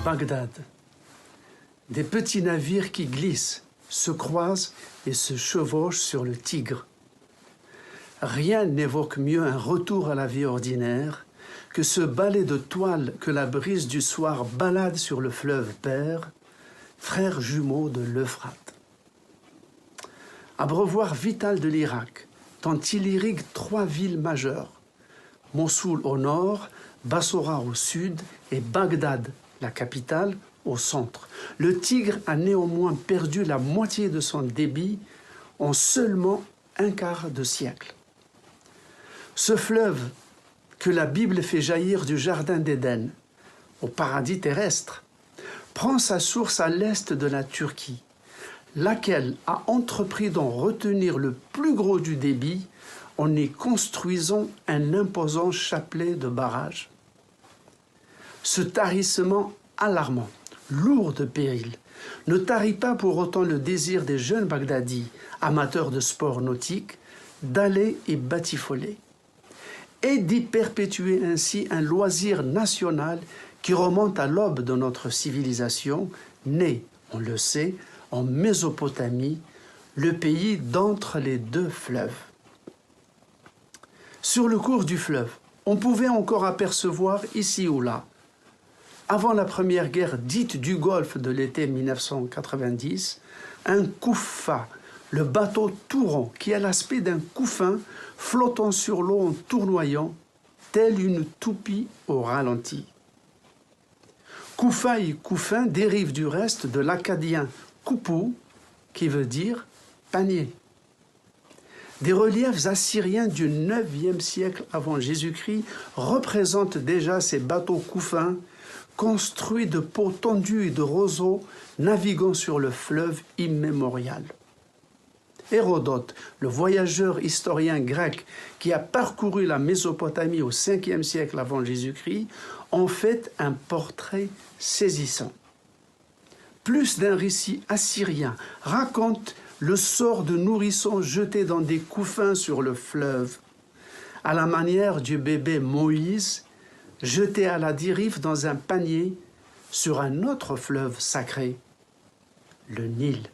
Bagdad. Des petits navires qui glissent, se croisent et se chevauchent sur le Tigre. Rien n'évoque mieux un retour à la vie ordinaire que ce balai de toile que la brise du soir balade sur le fleuve Père, frère jumeau de l'Euphrate. Abreuvoir vital de l'Irak, tant il irrigue 3 villes majeures, Mossoul au nord, Bassora au sud et Bagdad, la capitale, au centre. Le Tigre a néanmoins perdu la moitié de son débit en seulement un quart de siècle. Ce fleuve que la Bible fait jaillir du Jardin d'Éden, au paradis terrestre, prend sa source à l'est de la Turquie, laquelle a entrepris d'en retenir le plus gros du débit en y construisant un imposant chapelet de barrages. Ce tarissement alarmant, lourd de périls, ne tarit pas pour autant le désir des jeunes Bagdadis, amateurs de sports nautiques, d'aller y batifoler, et d'y perpétuer ainsi un loisir national qui remonte à l'aube de notre civilisation, né, on le sait, en Mésopotamie, le pays d'entre les 2 fleuves. Sur le cours du fleuve, on pouvait encore apercevoir ici ou là, avant la première guerre dite du Golfe de l'été 1990, un kouffa, le bateau tout rond qui a l'aspect d'un couffin flottant sur l'eau en tournoyant, telle une toupie au ralenti. Koufa et couffin dérivent du reste de l'acadien koupou, qui veut dire panier. Des reliefs assyriens du 9e siècle avant Jésus-Christ représentent déjà ces bateaux couffins construits de peaux tendues et de roseaux naviguant sur le fleuve immémorial. Hérodote, le voyageur historien grec qui a parcouru la Mésopotamie au 5e siècle avant Jésus-Christ, en fait un portrait saisissant. Plus d'un récit assyrien raconte le sort de nourrissons jetés dans des couffins sur le fleuve, à la manière du bébé Moïse, jeté à la dérive dans un panier sur un autre fleuve sacré, le Nil.